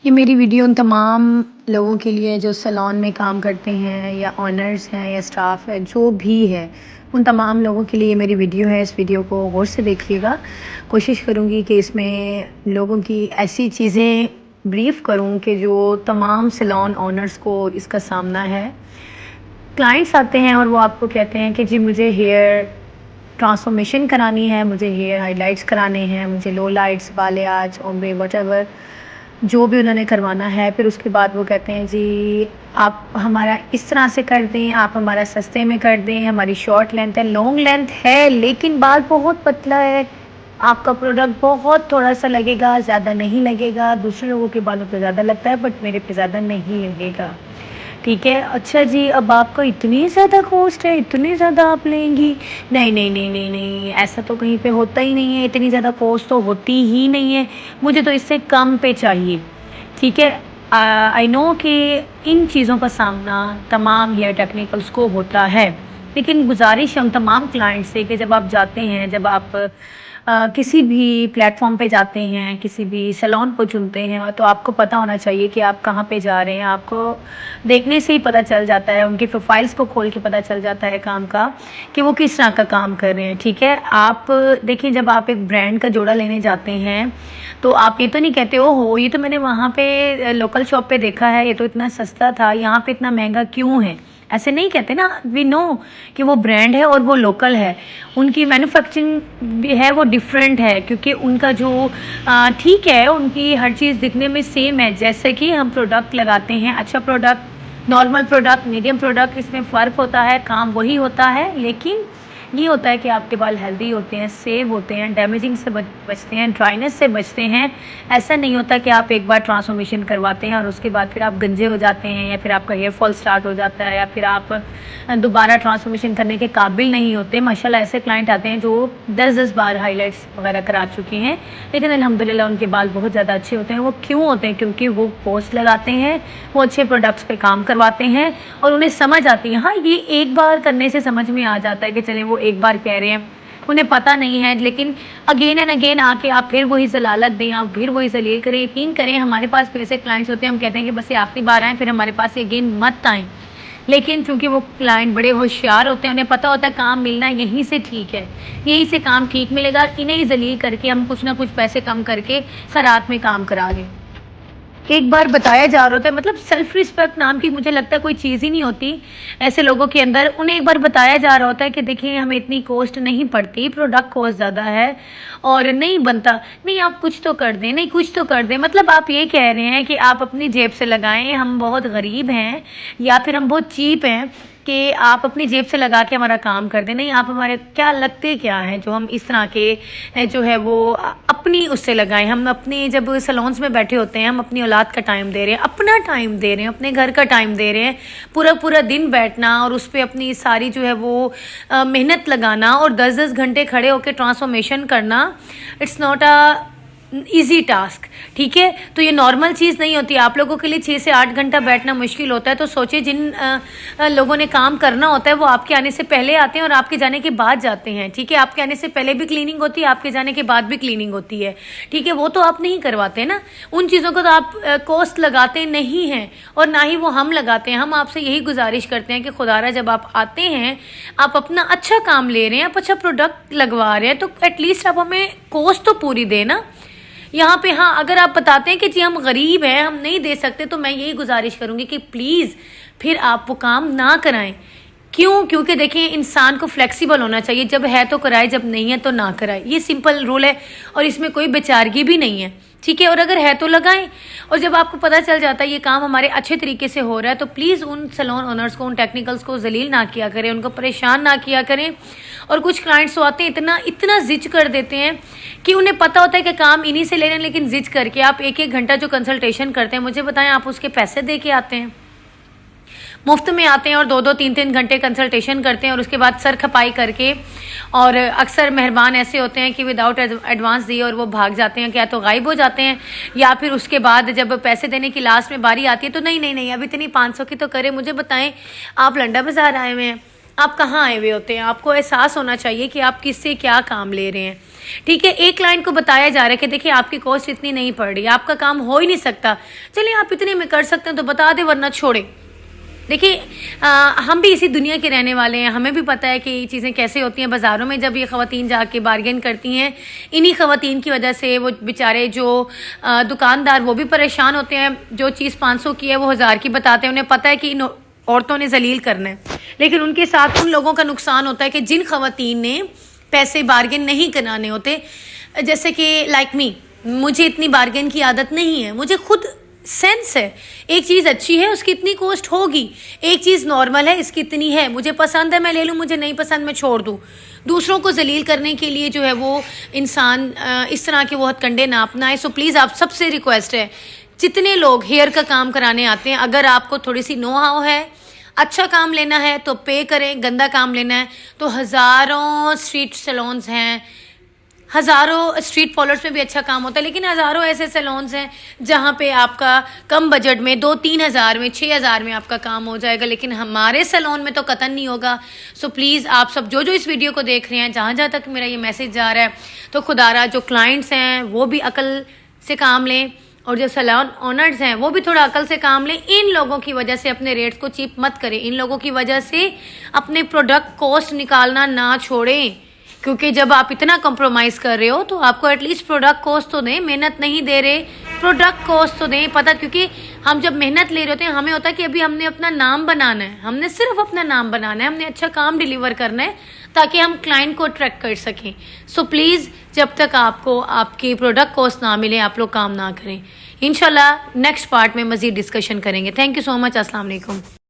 ये मेरी वीडियो उन तमाम लोगों के लिए है जो सैलून में काम करते हैं या ओनर्स हैं या स्टाफ है जो भी है, उन तमाम लोगों के लिए ये मेरी वीडियो है। इस वीडियो को गौर से देखिएगा। कोशिश करूँगी कि इसमें लोगों की ऐसी चीज़ें ब्रीफ़ करूँ कि जो तमाम सैलून ओनर्स को इसका सामना है। क्लाइंट्स आते हैं और वो आपको कहते हैं कि जी मुझे हेयर ट्रांसफॉर्मेशन करानी है, मुझे हेयर हाइलाइट्स कराने हैं, मुझे लो लाइट्स, बाले-आर्च, ओम्ब्रे, व्हाटएवर जो भी उन्होंने करवाना है। फिर उसके बाद वो कहते हैं जी आप हमारा इस तरह से कर दें, आप हमारा सस्ते में कर दें, हमारी शॉर्ट लेंथ है, लॉन्ग लेंथ है लेकिन बाल बहुत पतला है, आपका प्रोडक्ट बहुत थोड़ा-सा लगेगा, ज़्यादा नहीं लगेगा। दूसरे लोगों के बालों पे ज़्यादा लगता है बट मेरे पे ज़्यादा नहीं लगेगा। ठीक है, अच्छा जी अब आपको इतनी ज़्यादा कॉस्ट है, इतनी ज़्यादा आप लेंगी? नहीं, नहीं, नहीं, नहीं, नहीं, ऐसा तो कहीं पे होता ही नहीं है, इतनी ज़्यादा कॉस्ट तो होती ही नहीं है, मुझे तो इससे कम पे चाहिए। ठीक है, आई नो कि इन चीज़ों का सामना तमाम हेयर टेक्निकल्स को होता है, लेकिन गुज़ारिश है उन तमाम क्लाइंट से कि जब आप जाते हैं, जब आप किसी भी प्लेटफ़ॉर्म पे जाते हैं, किसी भी सैलून को चुनते हैं, तो आपको पता होना चाहिए कि आप कहाँ पे जा रहे हैं। आपको देखने से ही पता चल जाता है, उनकी प्रोफ़ाइल्स को खोल के पता चल जाता है काम का, कि वो किस तरह का काम कर रहे हैं, ठीक है? आप देखिए जब आप एक ब्रांड का जोड़ा लेने जाते हैं, तो आप ये तो नहीं कहते ओहो! ये तो मैंने वहाँ पे लोकल शॉप पे देखा है, ये तो इतना सस्ता था, यहाँ पे इतना महँगा क्यों है? ऐसे नहीं कहते ना, वी नो कि वो ब्रांड है और वो लोकल है। उनकी मैन्युफैक्चरिंग भी है वो डिफरेंट है क्योंकि उनका जो ठीक है, उनकी हर चीज़ दिखने में सेम है। जैसे कि हम प्रोडक्ट लगाते हैं, अच्छा product, normal product, medium product, इसमें फ़र्क होता है, काम वही होता है, लेकिन ये होता है कि आपके बाल हेल्दी होते हैं, सेव होते हैं, डैमेजिंग से बचते हैं, ड्राइनेस से बचते हैं। ऐसा नहीं होता कि आप एक बार ट्रांसफॉर्मेशन करवाते हैं और उसके बाद फिर आप गंजे हो जाते हैं या फिर आपका हेयर फॉल स्टार्ट हो जाता है या फिर आप दोबारा ट्रांसफॉर्मेशन करने के काबिल नहीं होते। माशाल्लाह ऐसे क्लाइंट आते हैं जो 10-10 बार हाइलाइट्स वगैरह करा चुके हैं, लेकिन अल्हम्दुलिल्लाह उनके बाल बहुत ज़्यादा अच्छे होते हैं। वो क्यों होते हैं? क्योंकि वो कोर्स लगाते हैं, वो अच्छे प्रोडक्ट्स पे काम करवाते हैं और उन्हें समझ आती है। हाँ, ये एक बार करने से समझ में आ जाता है कि चलें वो एक बार कह रहे हैं, उन्हें पता नहीं है, लेकिन अगेन एंड अगेन आके आप फिर वही ज़लालत दें, आप फिर वही ज़लील करें। यकीन करें हमारे पास भी ऐसे क्लाइंट्स होते हैं, हम कहते हैं कि बस ये आखिरी बार आएँ, फिर हमारे पास अगेन मत आएँ। लेकिन चूँकि वो क्लाइंट बड़े होशियार होते हैं, उन्हें पता होता है काम मिलना यहीं से ठीक है, यहीं से काम ठीक मिलेगा, इन्हें ही ज़लील करके हम कुछ ना कुछ पैसे कम करके खैरात में काम करा लें। एक बार बताया जा रहा होता है, मतलब सेल्फ रिस्पेक्ट नाम की मुझे लगता है कोई चीज़ ही नहीं होती ऐसे लोगों के अंदर। उन्हें एक बार बताया जा रहा होता है कि देखिए हमें इतनी कॉस्ट नहीं पड़ती, प्रोडक्ट कॉस्ट ज़्यादा है और नहीं बनता। नहीं आप कुछ तो कर दें, नहीं कुछ तो कर दें, मतलब आप ये कह रहे हैं कि आप अपनी जेब से लगाएं, हम बहुत गरीब हैं या फिर हम बहुत चीप हैं कि आप अपनी जेब से लगा के हमारा काम कर दें। नहीं आप हमारे क्या लगते क्या हैं जो हम इस तरह के जो है वो अपनी उससे लगाएं। हम अपने जब सैलून्स में बैठे होते हैं, हम अपनी औलाद का टाइम दे रहे हैं, अपना टाइम दे रहे हैं, अपने घर का टाइम दे रहे हैं, पूरा पूरा दिन बैठना और उस पर अपनी सारी जो है वो मेहनत लगाना और 10-10 घंटे खड़े होकर ट्रांसफॉर्मेशन करना, it's not a easy task. ठीक है, तो ये नॉर्मल चीज़ नहीं होती। आप लोगों के लिए 6 से 8 घंटा बैठना मुश्किल होता है, तो सोचिए जिन लोगों ने काम करना होता है वो आपके आने से पहले आते हैं और आपके जाने के बाद जाते हैं। ठीक है, आपके आने से पहले भी क्लीनिंग होती है, आपके जाने के बाद भी क्लीनिंग होती है। ठीक है, वो तो आप नहीं करवाते ना, उन चीज़ों को तो आप कॉस्ट लगाते नहीं हैं और ना ही वो हम लगाते हैं। हम आपसे यही गुजारिश करते हैं कि खुदारा जब आप आते हैं, आप अपना अच्छा काम ले रहे हैं, आप अच्छा प्रोडक्ट लगवा रहे हैं, तो एटलीस्ट आप हमें कॉस्ट तो पूरी देना यहाँ पे। हाँ, अगर आप बताते हैं कि जी हम गरीब हैं, हम नहीं दे सकते, तो मैं यही गुजारिश करूँगी कि प्लीज़ फिर आप वो काम ना कराएं। क्यों? क्योंकि देखिए इंसान को फ्लेक्सिबल होना चाहिए, जब है तो कराए, जब नहीं है तो ना कराए। ये सिंपल रूल है और इसमें कोई बेचारगी भी नहीं है। ठीक है, और अगर है तो लगाएं। और जब आपको पता चल जाता है ये काम हमारे अच्छे तरीके से हो रहा है, तो प्लीज़ उन सैलून ओनर्स को, उन टेक्निकल्स को जलील ना किया करें, उनको परेशान ना किया करें। और कुछ क्लाइंट्स तो आते हैं इतना इतना जिद कर देते हैं कि उन्हें पता होता है कि काम इन्हीं से ले रहे हैं, लेकिन जिद करके आप 1-1 घंटा जो कंसल्टेशन करते हैं, मुझे बताएं आप उसके पैसे दे के आते हैं? मुफ्त में आते हैं और 2-2 3-3 घंटे कंसल्टेशन करते हैं और उसके बाद सर खपाई करके, और अक्सर मेहरबान ऐसे होते हैं कि विदाउट एडवांस दिए और वो भाग जाते हैं, क्या तो गायब हो जाते हैं या फिर उसके बाद जब पैसे देने की लास्ट में बारी आती है तो नहीं नहीं नहीं अब इतनी 500 की तो करें। मुझे बताएं, आप लंडा बाजार आए हुए हैं, आप कहाँ आए हुए होते हैं, आपको एहसास होना चाहिए कि आप किससे क्या काम ले रहे हैं। ठीक है, एक क्लाइंट को बताया जा रहा है कि देखिए आपकी कॉस्ट इतनी नहीं पड़ रही, आपका काम हो ही नहीं सकता, चलिए आप इतने में कर सकते हैं तो बता दें वरना छोड़े। देखिए हम भी इसी दुनिया के रहने वाले हैं, हमें भी पता है कि ये चीज़ें कैसे होती हैं। बाज़ारों में जब ये ख़वातीन जाके बार्गेन करती हैं, इन्हीं ख़वातीन की वजह से वो बेचारे जो दुकानदार वो भी परेशान होते हैं। जो चीज़ 500 की है वो 1000 की बताते हैं, उन्हें पता है कि इन औरतों ने जलील करना है, लेकिन उनके साथ उन लोगों का नुकसान होता है कि जिन ख़वातीन ने पैसे बार्गेन नहीं कराने होते, जैसे कि लाइक मी, मुझे इतनी बार्गेन की आदत नहीं है, मुझे खुद सेंस है, एक चीज़ अच्छी है उसकी इतनी कॉस्ट होगी, एक चीज़ नॉर्मल है इसकी इतनी है, मुझे पसंद है मैं ले लूँ, मुझे नहीं पसंद मैं छोड़ दूँ। दूसरों को जलील करने के लिए जो है वो इंसान इस तरह के वो हथकंडे ना अपनाए। सो प्लीज़ आप सबसे रिक्वेस्ट है, जितने लोग हेयर का काम कराने आते हैं, अगर आपको थोड़ी सी नो हाउ है, अच्छा काम लेना है तो पे करें, गंदा काम लेना है तो हज़ारों स्ट्रीट सैलून्स हैं, हज़ारों स्ट्रीट फॉलोअर्स में भी अच्छा काम होता है, लेकिन हज़ारों ऐसे सैलून्स हैं जहाँ पे आपका कम बजट में 2-3 हज़ार में 6,000 में आपका काम हो जाएगा, लेकिन हमारे सैलून में तो कतन नहीं होगा। सो प्लीज़ आप सब जो जो इस वीडियो को देख रहे हैं, जहाँ जहाँ तक मेरा ये मैसेज जा रहा है, तो खुदारा जो क्लाइंट्स हैं वो भी अकल से काम लें, और जो सैलून ओनर्स हैं वो भी थोड़ा अकल से काम लें। इन लोगों की वजह से अपने रेट्स को चीप मत करें, इन लोगों की वजह से अपने प्रोडक्ट कॉस्ट निकालना ना छोड़ें, क्योंकि जब आप इतना कंप्रोमाइज़ कर रहे हो तो आपको एटलीस्ट प्रोडक्ट कॉस्ट तो दें। मेहनत नहीं दे रहे, प्रोडक्ट कॉस्ट तो दें। पता, क्योंकि हम जब मेहनत ले रहे होते हैं हमें होता है कि अभी हमने अपना नाम बनाना है, हमने सिर्फ अपना नाम बनाना है, हमने अच्छा काम डिलीवर करना है ताकि हम क्लाइंट को अट्रैक्ट कर सकें। सो प्लीज़ जब तक आपको आपकी प्रोडक्ट कॉस्ट ना मिले आप लोग काम ना करें। इंशाल्लाह नेक्स्ट पार्ट में मज़ीद डिस्कशन करेंगे। Thank you so much. अस्सलाम वालेकुम।